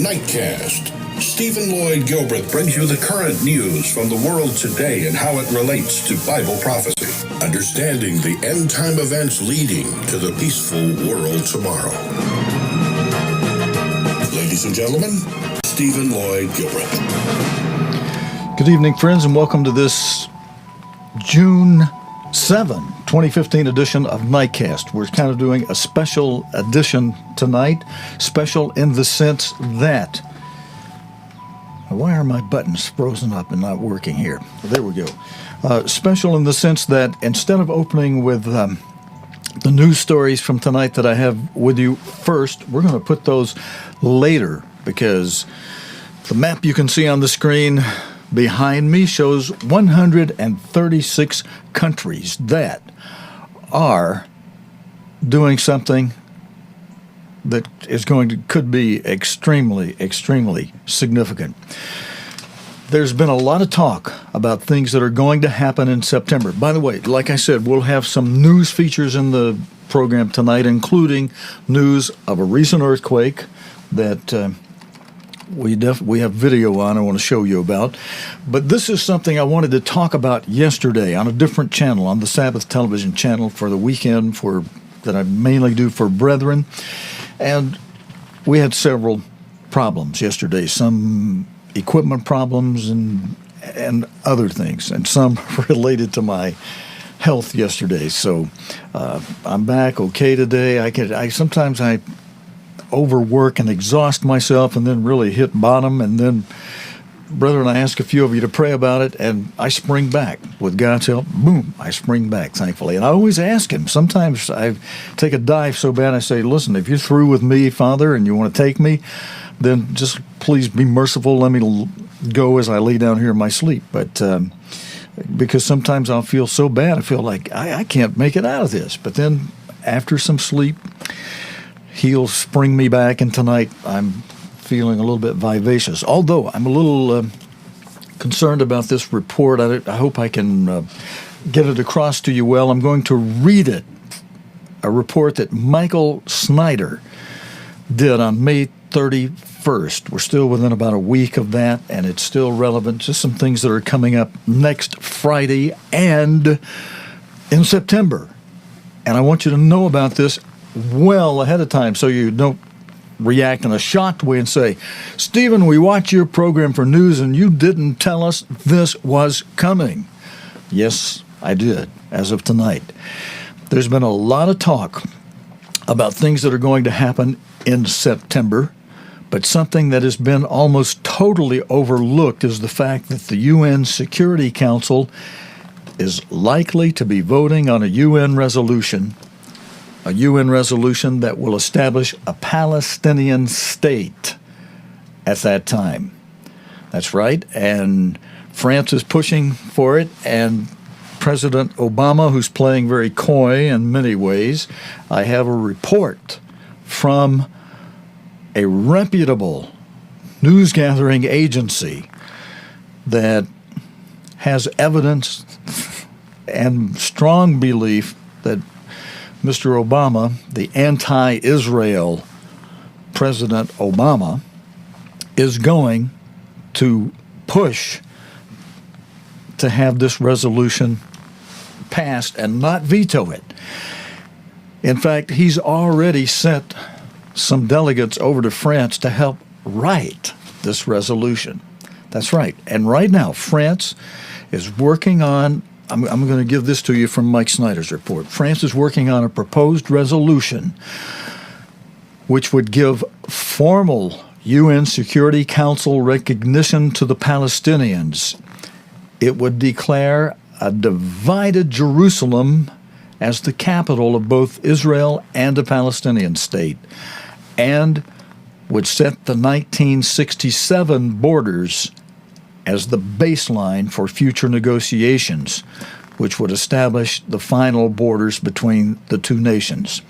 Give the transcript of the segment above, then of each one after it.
Nightcast. Stephen Lloyd Gilbreth brings you the current news from the world today and how it relates to Bible prophecy. Understanding the end-time events leading to the peaceful world tomorrow. Ladies and gentlemen, Stephen Lloyd Gilbreth. Good evening, friends, and welcome to this June 7, 2015 edition of Nightcast. We're kind of doing a special edition tonight. Special in the sense that... Why are my buttons frozen up and not working here? There we go. Special in the sense that instead of opening with the news stories from tonight that I have with you first, we're going to put those later because the map you can see on the screen behind me shows 136 countries that are doing something that is could be extremely significant. There's been a lot of talk about things that are going to happen in September. By the way, like I said, we'll have some news features in the program tonight, including news of a recent earthquake that we have video on I want to show you about. But this is something I wanted to talk about yesterday on a different channel, on the Sabbath television channel for the weekend that I mainly do for brethren. And we had several problems yesterday, some equipment problems and other things, and some related to my health yesterday. So I'm back okay today. Sometimes I overwork and exhaust myself and then really hit bottom, and then, brethren, I ask a few of you to pray about it, and I spring back. With God's help, boom, I spring back, thankfully. And I always ask Him. Sometimes I take a dive so bad I say, listen, if you're through with me, Father, and you want to take me, then just please be merciful. Let me go as I lay down here in my sleep. But because sometimes I'll feel so bad, I feel like I can't make it out of this. But then after some sleep, He'll spring me back, and tonight I'm feeling a little bit vivacious. Although I'm a little concerned about this report. I hope I can get it across to you well. I'm going to read it, a report that Michael Snyder did on May 31st. We're still within about a week of that, and it's still relevant. Just some things that are coming up next Friday and in September. And I want you to know about this well ahead of time so you don't react in a shocked way and say, Stephen, we watch your program for news and you didn't tell us this was coming. Yes, I did, as of tonight. There's been a lot of talk about things that are going to happen in September, but something that has been almost totally overlooked is the fact that the UN Security Council is likely to be voting on a UN resolution that will establish a Palestinian state at that time. That's right, and France is pushing for it, and President Obama, who's playing very coy in many ways, I have a report from a reputable news-gathering agency that has evidence and strong belief that Mr. Obama, the anti-Israel President Obama, is going to push to have this resolution passed and not veto it. In fact, he's already sent some delegates over to France to help write this resolution. That's right. And right now, France is working on, I'm going to give this to you from Mike Snyder's report. France is working on a proposed resolution which would give formal UN Security Council recognition to the Palestinians. It would declare a divided Jerusalem as the capital of both Israel and a Palestinian state, and would set the 1967 borders as the baseline for future negotiations, which would establish the final borders between the two nations.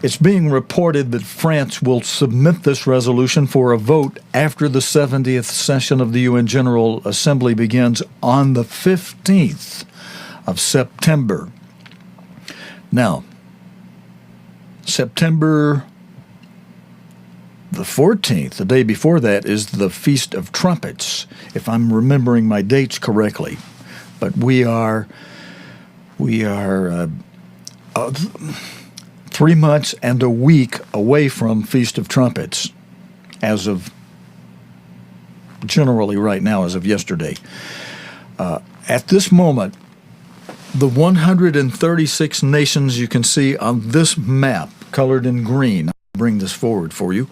It's being reported that France will submit this resolution for a vote after the 70th session of the UN General Assembly begins on the 15th of September. Now, September the the 14th, the day before that, is the Feast of Trumpets, if I'm remembering my dates correctly. But we are 3 months and a week away from Feast of Trumpets, as of generally right now, as of yesterday. At this moment, the 136 nations you can see on this map, colored in green, I'll bring this forward for you.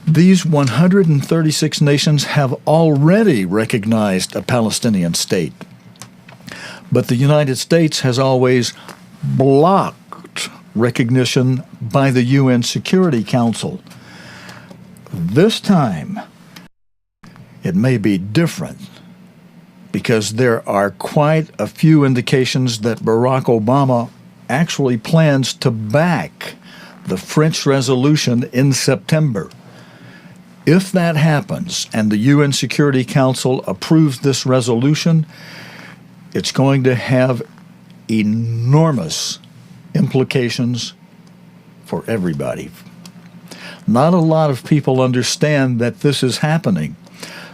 These 136 nations have already recognized a Palestinian state. But the United States has always blocked recognition by the UN Security Council. This time, it may be different, because there are quite a few indications that Barack Obama actually plans to back the French resolution in September. If that happens and the UN Security Council approves this resolution, it's going to have enormous implications for everybody. Not a lot of people understand that this is happening.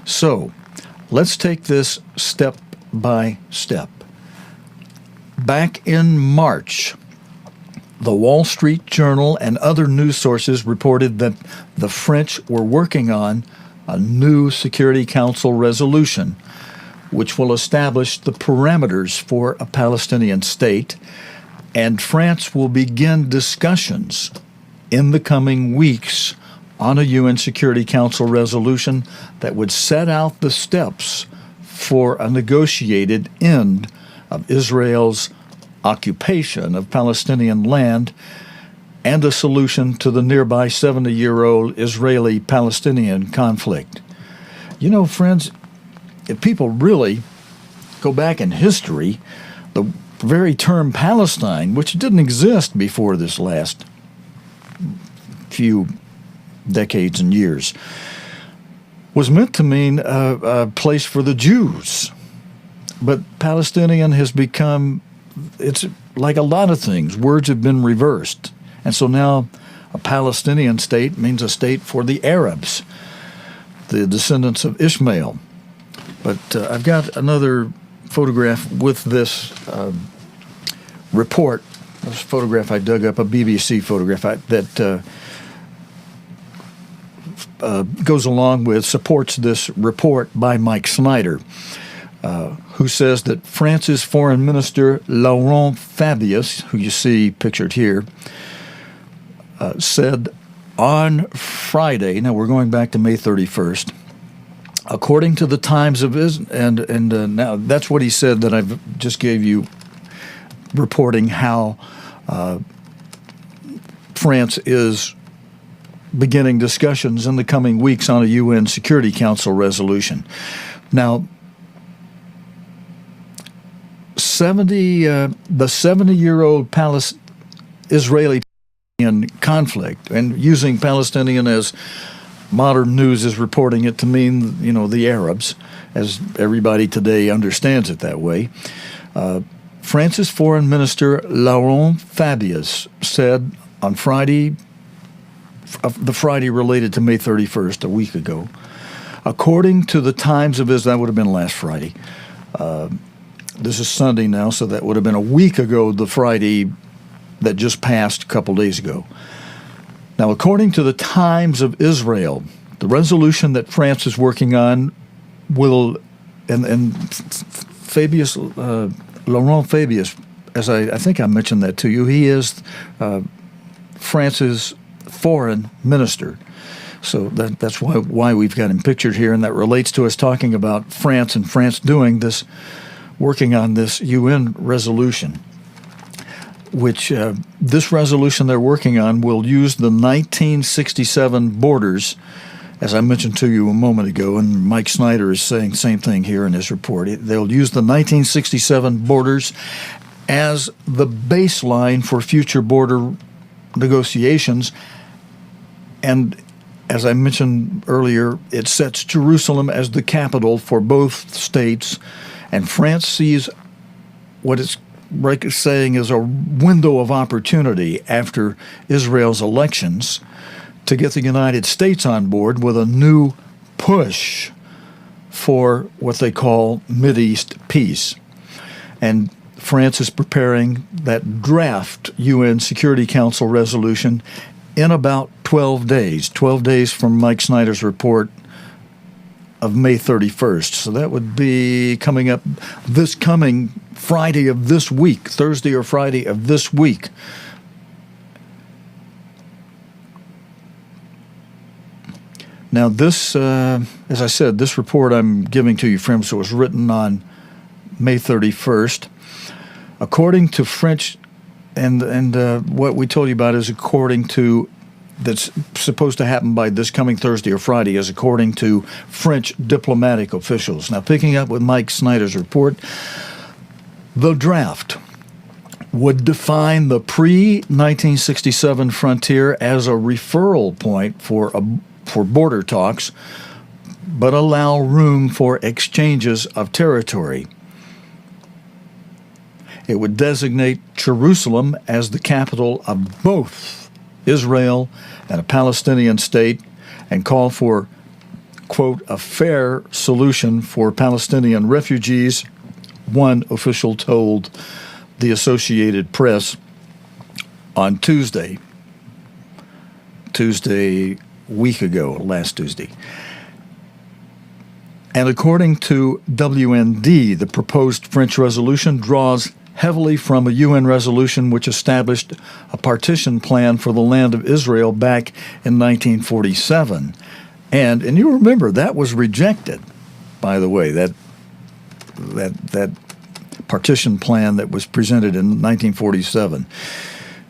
So, let's take this step by step. Back in March, the Wall Street Journal and other news sources reported that the French were working on a new Security Council resolution, which will establish the parameters for a Palestinian state, and France will begin discussions in the coming weeks on a UN Security Council resolution that would set out the steps for a negotiated end of Israel's occupation of Palestinian land and a solution to the nearby 70-year-old Israeli-Palestinian conflict. You know, friends, if people really go back in history, the very term Palestine, which didn't exist before this last few decades and years, was meant to mean a place for the Jews. But Palestinian has become, it's like a lot of things, words have been reversed. And so now a Palestinian state means a state for the Arabs, the descendants of Ishmael. But I've got another photograph with this report, this photograph I dug up, a BBC photograph that goes along with, supports this report by Mike Snyder, who says that France's Foreign Minister Laurent Fabius, who you see pictured here, said on Friday, now we're going back to May 31st, according to the Times of Israel, and now that's what he said that I've just gave you, reporting how France is beginning discussions in the coming weeks on a UN Security Council resolution. Now, the 70-year-old Israeli-Palestinian conflict, and using Palestinian as modern news is reporting it to mean, you know, the Arabs, as everybody today understands it that way. France's Foreign Minister Laurent Fabius said on Friday, the Friday related to May 31st, a week ago, according to the Times of Israel, that would have been last Friday. This is Sunday now, so that would have been a week ago, the Friday that just passed a couple days ago. Now, according to the Times of Israel, the resolution that France is working on will, and Fabius, Laurent Fabius, as I think I mentioned that to you, he is France's foreign minister. So that's why we've got him pictured here, and that relates to us talking about France and France doing this, working on this UN resolution, which this resolution they're working on will use the 1967 borders, as I mentioned to you a moment ago, and Mike Snyder is saying the same thing here in his report. They'll use the 1967 borders as the baseline for future border negotiations. And as I mentioned earlier, it sets Jerusalem as the capital for both states, and France sees what it's saying is a window of opportunity after Israel's elections to get the United States on board with a new push for what they call Mideast peace. And France is preparing that draft UN Security Council resolution in about 12 days from Mike Snyder's report of May 31st. So that would be coming up this coming Friday of this week, Thursday or Friday of this week. Now this, as I said, this report I'm giving to you, friends, was written on May 31st. According to French, and what we told you about is according to, that's supposed to happen by this coming Thursday or Friday, is according to French diplomatic officials. Now, picking up with Mike Snyder's report, the draft would define the pre-1967 frontier as a referral point for border talks, but allow room for exchanges of territory. It would designate Jerusalem as the capital of both Israel and a Palestinian state and call for, quote, a fair solution for Palestinian refugees, one official told the Associated Press on Tuesday week ago, last Tuesday. And according to WND, the proposed French resolution draws heavily from a UN resolution which established a partition plan for the land of Israel back in 1947. And you remember, that was rejected, by the way, that partition plan that was presented in 1947.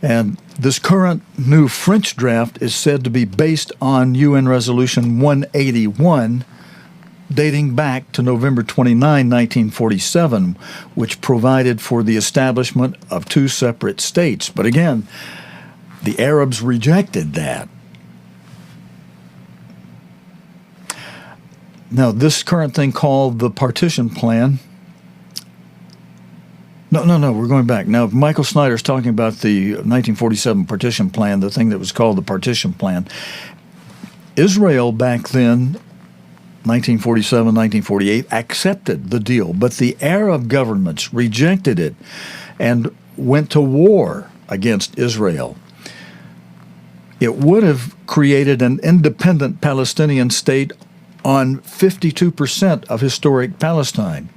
And this current new French draft is said to be based on UN Resolution 181, dating back to November 29, 1947, which provided for the establishment of two separate states. But again, the Arabs rejected that. Now, this current thing called the partition plan. No, we're going back. Now, Michael Snyder's talking about the 1947 partition plan, the thing that was called the partition plan. Israel back then, 1947, 1948, accepted the deal, but the Arab governments rejected it and went to war against Israel. It would have created an independent Palestinian state on 52% of historic Palestine.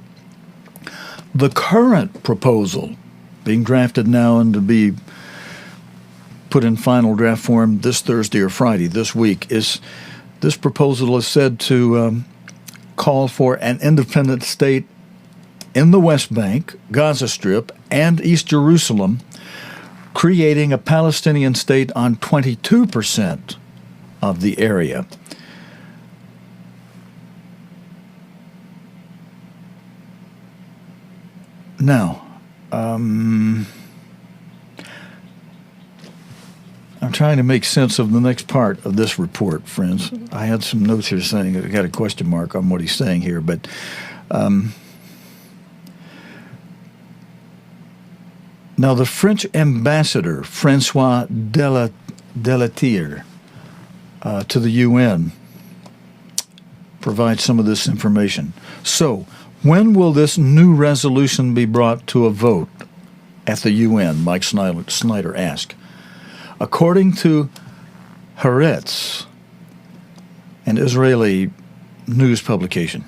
The current proposal, being drafted now and to be put in final draft form this Thursday or Friday this week, this proposal is said to call for an independent state in the West Bank, Gaza Strip, and East Jerusalem, creating a Palestinian state on 22% of the area. Now, I'm trying to make sense of the next part of this report, friends. I had some notes here saying, I got a question mark on what he's saying here, but now the French ambassador, Francois Delatier, to the UN, provides some of this information. So, when will this new resolution be brought to a vote at the UN, Mike Snyder asked. According to Haaretz, an Israeli news publication,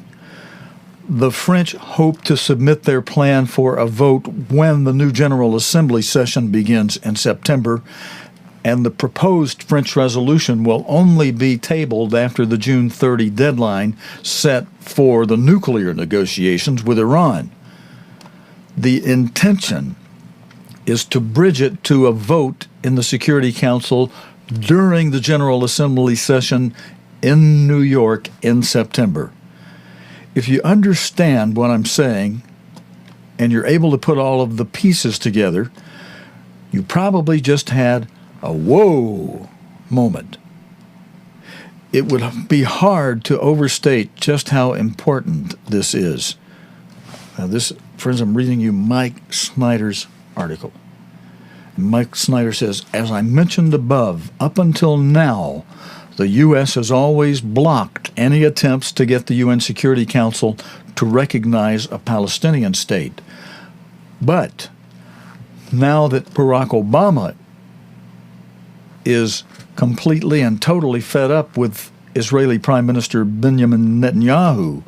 the French hope to submit their plan for a vote when the new General Assembly session begins in September, and the proposed French resolution will only be tabled after the June 30 deadline set for the nuclear negotiations with Iran. The intention is to bridge it to a vote in the Security Council during the General Assembly session in New York in September. If you understand what I'm saying, and you're able to put all of the pieces together, you probably just had a whoa moment. It would be hard to overstate just how important this is. Now this, friends, I'm reading you Mike Snyder's article. Mike Snyder says, as I mentioned above, up until now, the U.S. has always blocked any attempts to get the UN Security Council to recognize a Palestinian state. But now that Barack Obama is completely and totally fed up with Israeli Prime Minister Benjamin Netanyahu,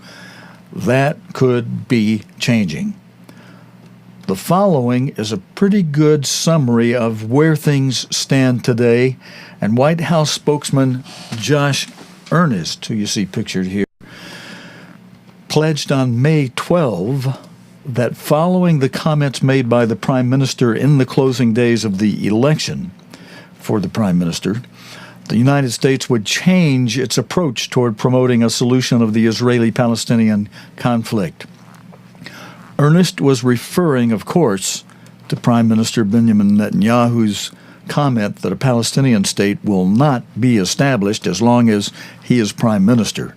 that could be changing. The following is a pretty good summary of where things stand today, and White House spokesman Josh Ernest, who you see pictured here, pledged on May 12 that following the comments made by the Prime Minister in the closing days of the election for the Prime Minister, the United States would change its approach toward promoting a solution of the Israeli-Palestinian conflict. Ernest was referring, of course, to Prime Minister Benjamin Netanyahu's comment that a Palestinian state will not be established as long as he is Prime Minister.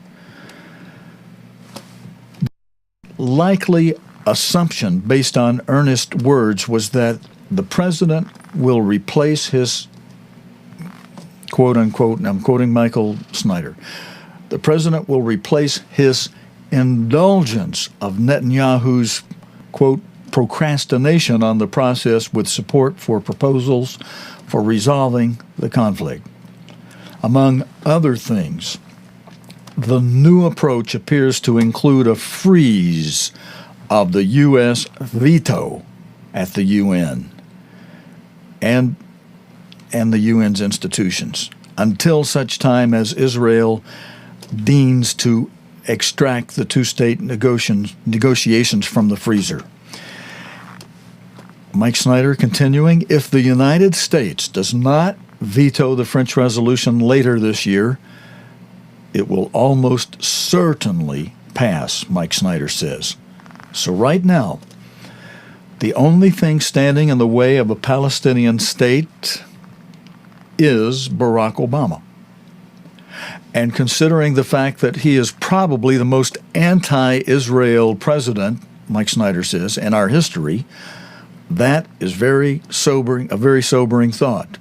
Likely assumption based on Ernest's words was that the president will replace his, quote-unquote, and I'm quoting Michael Snyder, the president will replace his indulgence of Netanyahu's, quote, procrastination on the process with support for proposals for resolving the conflict. Among other things, the new approach appears to include a freeze of the U.S. veto at the UN and the UN's institutions until such time as Israel deigns to extract the two-state negotiations from the freezer. Mike Snyder continuing, if the United States does not veto the French resolution later this year, it will almost certainly pass, Mike Snyder says. So right now, the only thing standing in the way of a Palestinian state is Barack Obama. And considering the fact that he is probably the most anti-Israel president, Mike Snyder says, in our history, that is a very sobering thought.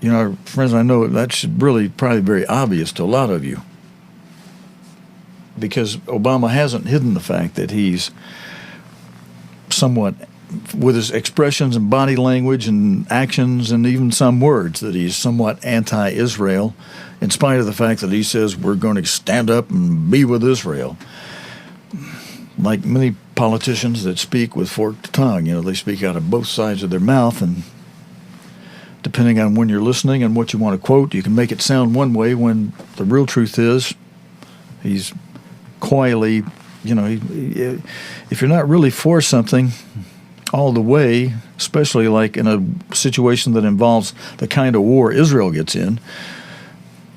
You know, friends, I know that should really probably be very obvious to a lot of you, because Obama hasn't hidden the fact that he's somewhat, with his expressions and body language and actions and even some words, that he's somewhat anti-Israel, in spite of the fact that he says we're going to stand up and be with Israel. Like many politicians that speak with forked tongue, you know, they speak out of both sides of their mouth, and depending on when you're listening and what you want to quote, you can make it sound one way when the real truth is he's coyly, you know, if you're not really for something all the way, especially like in a situation that involves the kind of war Israel gets in,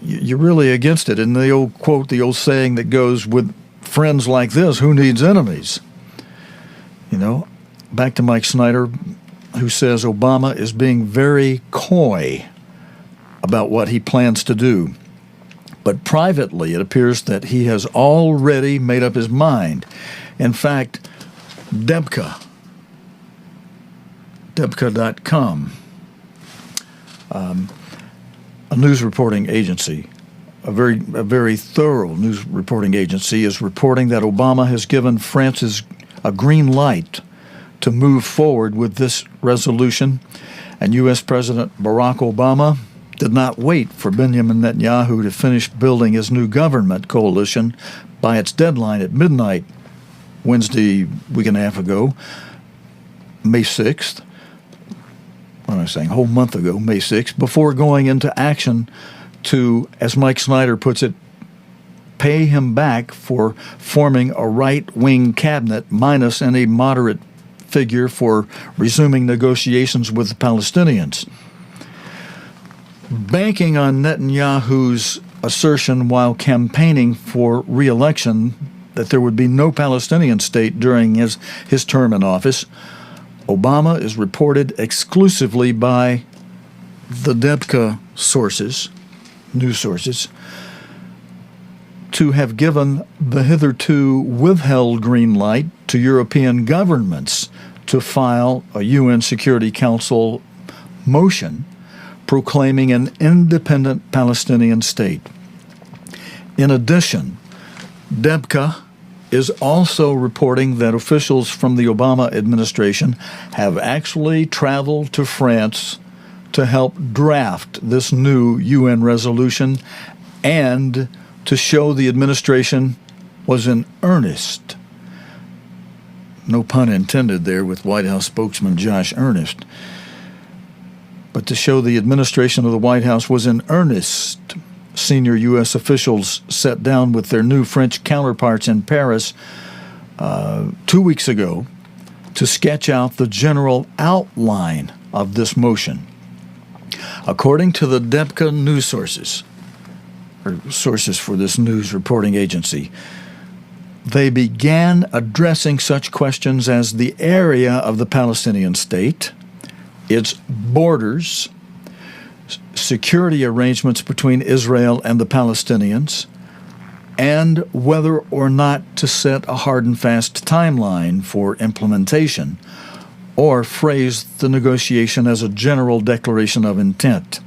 you're really against it. And the old quote, the old saying that goes, with friends like this, who needs enemies? You know, back to Mike Snyder, who says Obama is being very coy about what he plans to do. But privately, it appears that he has already made up his mind. In fact, Debka.com, a news reporting agency, a very thorough news reporting agency, is reporting that Obama has given France a green light to move forward with this resolution, and U.S. President Barack Obama did not wait for Benjamin Netanyahu to finish building his new government coalition by its deadline at midnight Wednesday, week and a half ago, May 6th. What am I saying? A whole month ago, May 6th, before going into action to, as Mike Snyder puts it, pay him back for forming a right-wing cabinet minus any moderate figure for resuming negotiations with the Palestinians. Banking on Netanyahu's assertion while campaigning for re-election that there would be no Palestinian state during his term in office, Obama is reported exclusively by the Debka sources, news sources, to have given the hitherto withheld green light to European governments to file a UN Security Council motion proclaiming an independent Palestinian state. In addition, Debka is also reporting that officials from the Obama administration have actually traveled to France to help draft this new UN resolution and to show the administration was in earnest. No pun intended there with White House spokesman Josh Ernest. But to show the administration of the White House was in earnest, senior U.S. officials sat down with their new French counterparts in Paris 2 weeks ago to sketch out the general outline of this motion. According to the Debka news sources, or sources for this news reporting agency, they began addressing such questions as the area of the Palestinian state, its borders, security arrangements between Israel and the Palestinians, and whether or not to set a hard and fast timeline for implementation, or phrase the negotiation as a general declaration of intent.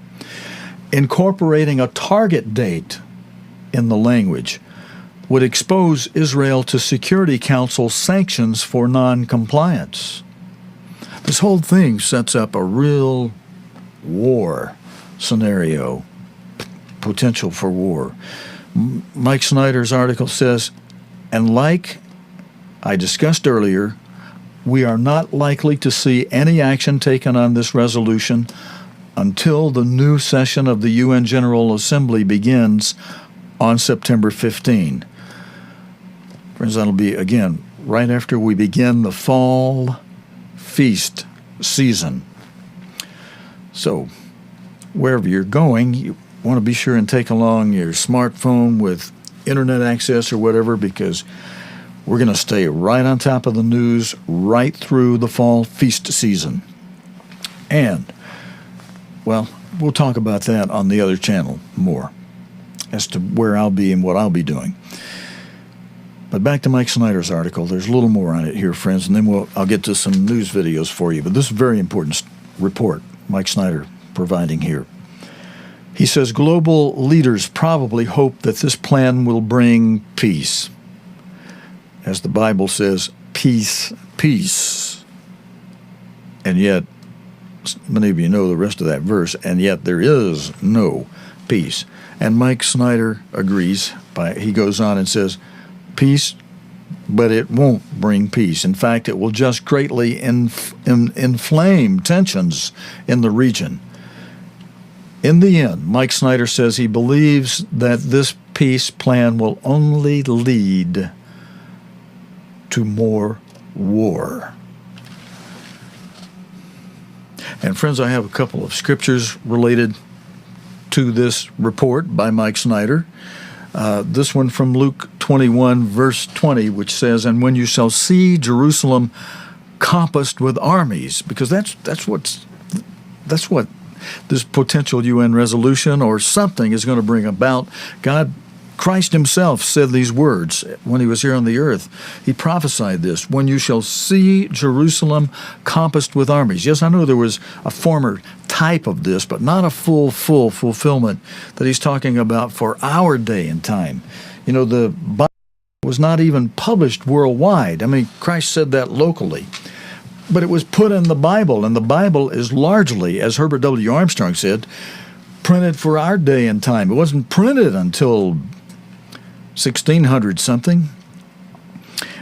Incorporating a target date in the language would expose Israel to Security Council sanctions for non-compliance. This whole thing sets up a real war scenario, potential for war. Mike Snyder's article says, and like I discussed earlier, we are not likely to see any action taken on this resolution until the new session of the UN General Assembly begins on September 15. Friends, that'll be, again, right after we begin the fall feast season. So, wherever you're going, you want to be sure and take along your smartphone with internet access or whatever, because we're going to stay right on top of the news right through the fall feast season. And, well, we'll talk about that on the other channel more as to where I'll be and what I'll be doing. But back to Mike Snyder's article. There's a little more on it here, friends, and then I'll get to some news videos for you. But this is a very important report Mike Snyder providing here. He says global leaders probably hope that this plan will bring peace. As the Bible says, peace, peace. And yet, many of you know the rest of that verse, and yet there is no peace. And Mike Snyder agrees. He goes on and says, peace, but it won't bring peace. In fact, it will just greatly inflame tensions in the region. In the end, Mike Snyder says he believes that this peace plan will only lead to more war. And friends, I have a couple of scriptures related to this report by Mike Snyder. This one from Luke 21, verse 20, which says, "And when you shall see Jerusalem compassed with armies," because that's what this potential UN resolution or something is going to bring about. Christ himself said these words when he was here on the earth. He prophesied this, "When you shall see Jerusalem compassed with armies." Yes, I know there was a former type of this, but not a full fulfillment that he's talking about for our day and time. You know, the Bible was not even published worldwide. I mean, Christ said that locally. But it was put in the Bible, and the Bible is largely, as Herbert W. Armstrong said, printed for our day and time. It wasn't printed until 1600-something.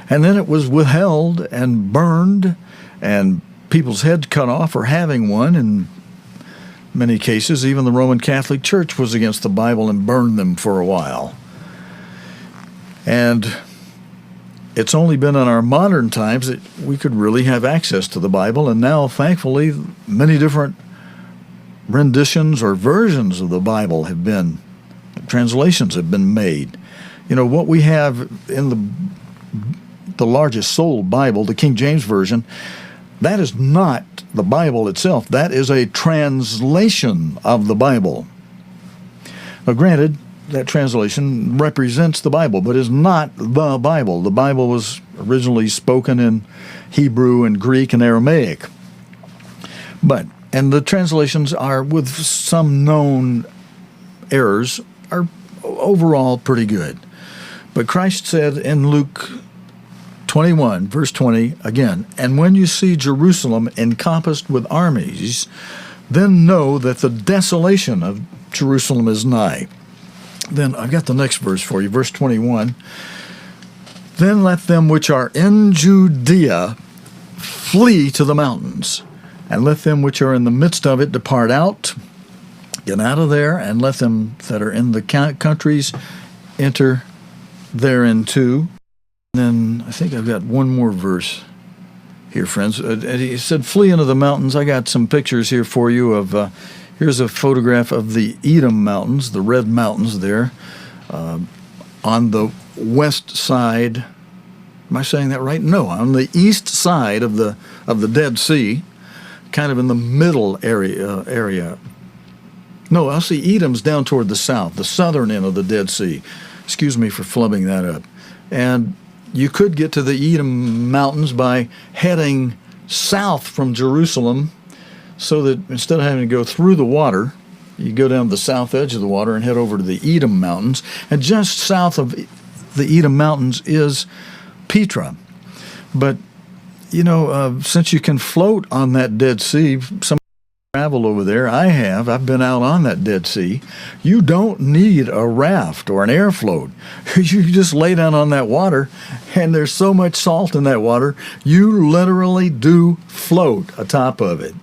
And then it was withheld and burned, and people's heads cut off for having one. In many cases, even the Roman Catholic Church was against the Bible and burned them for a while. And it's only been in our modern times that we could really have access to the Bible, and now, thankfully, many different renditions or versions of the Bible translations have been made. You know, what we have in the largest sold Bible, the King James Version, that is not the Bible itself. That is a translation of the Bible. Now, granted, that translation represents the Bible, but is not the Bible. The Bible was originally spoken in Hebrew and Greek and Aramaic. And the translations are, with some known errors, are overall pretty good. But Christ said in Luke 21, verse 20, again, "And when you see Jerusalem encompassed with armies, then know that the desolation of Jerusalem is nigh." Then I've got the next verse for you, verse 21. "Then let them which are in Judea flee to the mountains, and let them which are in the midst of it depart out." Get out of there, and let them that are in the countries enter thereinto. And then I think I've got one more verse here, friends. He said, "Flee into the mountains." I got some pictures here for you of, here's a photograph of the Edom Mountains, the Red Mountains there, on the west side. Am I saying that right? No, on the east side of the Dead Sea, kind of in the middle area. No, I'll see Edom's down toward the south, the southern end of the Dead Sea. Excuse me for flubbing that up. And you could get to the Edom Mountains by heading south from Jerusalem, so that instead of having to go through the water, you go down the south edge of the water and head over to the Edom Mountains. And just south of the Edom Mountains is Petra. But, since you can float on that Dead Sea, some travel over there. I've been out on that Dead Sea. You don't need a raft or an air float. You just lay down on that water, and there's so much salt in that water, you literally do float atop of it.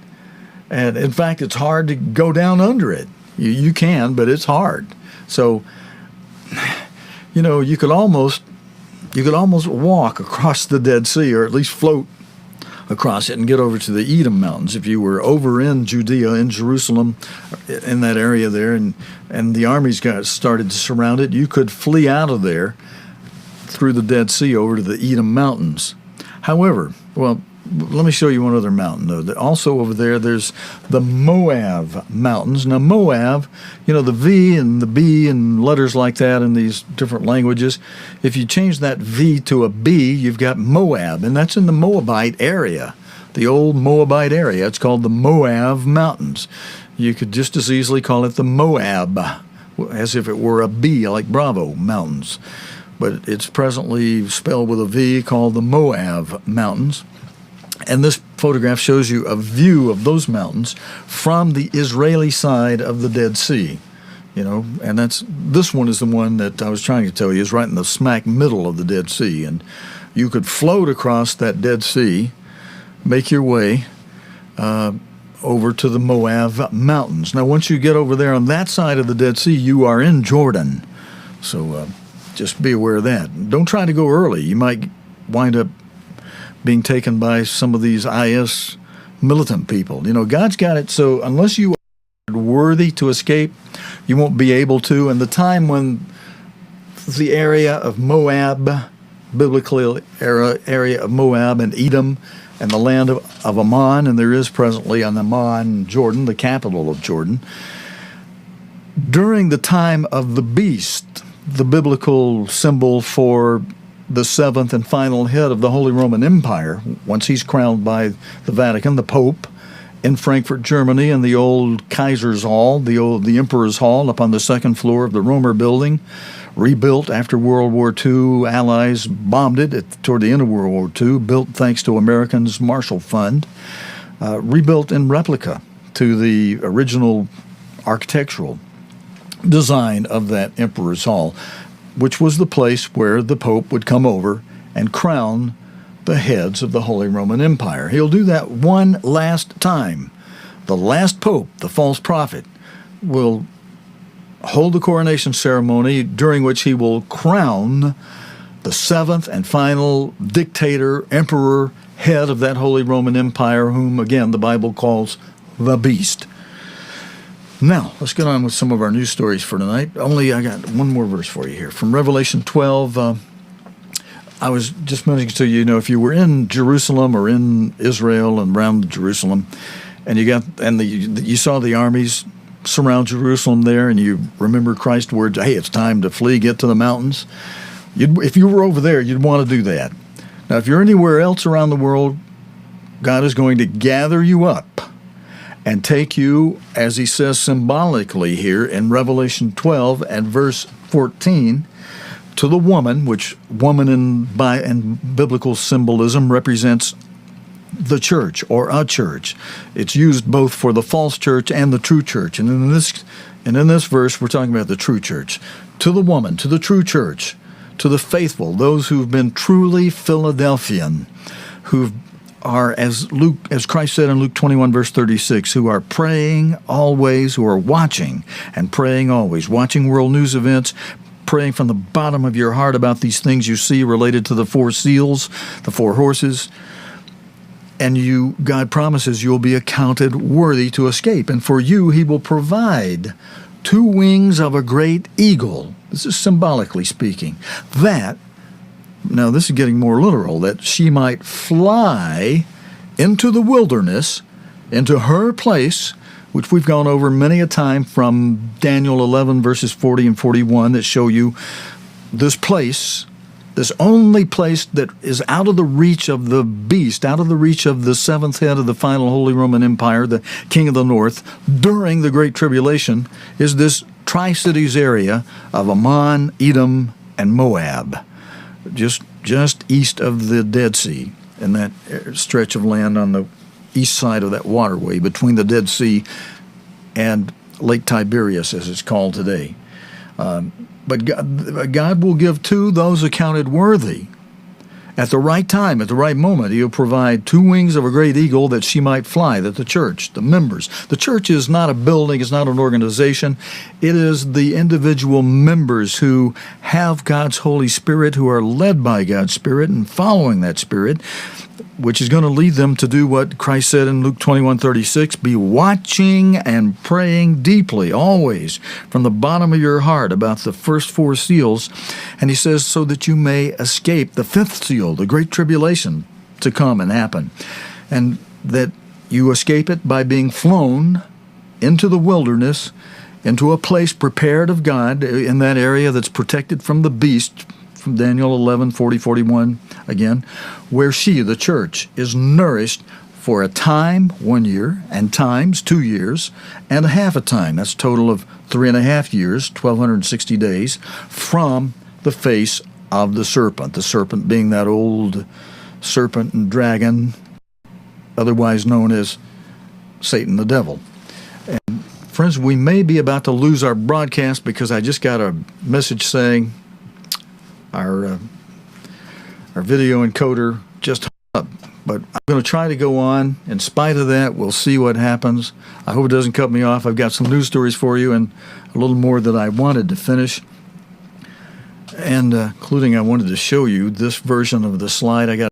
And in fact, it's hard to go down under it. You can, but it's hard. So, you could almost walk across the Dead Sea, or at least float across it and get over to the Edom Mountains. If you were over in Judea, in Jerusalem, in that area there, and the armies started to surround it, you could flee out of there through the Dead Sea over to the Edom Mountains. However, let me show you one other mountain, though. Also over there's the Moav Mountains. Now, Moav, the V and the B and letters like that in these different languages, if you change that V to a B, you've got Moab, and that's in the Moabite area, the old Moabite area. It's called the Moav Mountains. You could just as easily call it the Moab, as if it were a B, like Bravo Mountains. But it's presently spelled with a V, called the Moav Mountains. And this photograph shows you a view of those mountains from the Israeli side of the Dead Sea. And this one is the one that I was trying to tell you is right in the smack middle of the Dead Sea. And you could float across that Dead Sea, make your way over to the Moav Mountains. Now, once you get over there on that side of the Dead Sea, you are in Jordan. So just be aware of that. Don't try to go early. You might wind up being taken by some of these IS militant people. God's got it so unless you are worthy to escape, you won't be able to. And the time when the area of Moab, biblical area of Moab and Edom, and the land of Ammon, and there is presently on Ammon, Jordan, the capital of Jordan, during the time of the beast, the biblical symbol for the seventh and final head of the Holy Roman Empire, once he's crowned by the Vatican, the Pope, in Frankfurt, Germany, in the old Kaiser's Hall, the Emperor's Hall, up on the second floor of the Romer building, rebuilt after World War II. Allies bombed it toward the end of World War II, built thanks to Americans' Marshall Fund, rebuilt in replica to the original architectural design of that Emperor's Hall, which was the place where the Pope would come over and crown the heads of the Holy Roman Empire. He'll do that one last time. The last Pope, the false prophet, will hold the coronation ceremony during which he will crown the seventh and final dictator, emperor, head of that Holy Roman Empire, whom, again, the Bible calls the Beast. Now, let's get on with some of our news stories for tonight. I got one more verse for you here. From Revelation 12, I was just mentioning to you, if you were in Jerusalem or in Israel and around Jerusalem, and you saw the armies surround Jerusalem there, and you remember Christ's words, hey, it's time to flee, get to the mountains. If you were over there, you'd want to do that. Now, if you're anywhere else around the world, God is going to gather you up and take you, as he says symbolically here in Revelation 12 and verse 14, to the woman, which woman in biblical symbolism represents the church or a church. It's used both for the false church and the true church. And in this verse, we're talking about the true church. To the woman, to the true church, to the faithful, those who've been truly Philadelphian, who are, as Christ said in Luke 21, verse 36, who are praying always, who are watching and praying always, watching world news events, praying from the bottom of your heart about these things you see related to the four seals, the four horses, and God promises you'll be accounted worthy to escape. And for you, he will provide 2 wings of a great eagle. This is symbolically speaking. Now this is getting more literal, that she might fly into the wilderness, into her place, which we've gone over many a time from Daniel 11, verses 40 and 41, that show you this place, this only place that is out of the reach of the beast, out of the reach of the seventh head of the final Holy Roman Empire, the King of the North, during the Great Tribulation, is this Tri-Cities area of Ammon, Edom, and Moab, just east of the Dead Sea, in that stretch of land on the east side of that waterway between the Dead Sea and Lake Tiberias, as it's called today. But God will give to those accounted worthy. At the right time, at the right moment, he'll provide 2 wings of a great eagle that she might fly, that the church, the members. The church is not a building, it's not an organization. It is the individual members who have God's Holy Spirit, who are led by God's Spirit and following that Spirit, which is going to lead them to do what Christ said in Luke 21:36, be watching and praying deeply, always, from the bottom of your heart about the first 4 seals. And he says, so that you may escape the 5th seal, the great tribulation to come and happen. And that you escape it by being flown into the wilderness, into a place prepared of God in that area that's protected from the beast, from Daniel 11, 40, 41, again, where she, the church, is nourished for a time, 1 year, and times 2 years, and a half a time. That's a total of 3.5 years, 1,260 days, from the face of the serpent being that old serpent and dragon, otherwise known as Satan the devil. And friends, we may be about to lose our broadcast because I just got a message saying our video encoder just hung up. But I'm going to try to go on. In spite of that, we'll see what happens. I hope it doesn't cut me off. I've got some news stories for you and a little more that I wanted to finish. And including I wanted to show you this version of the slide. I got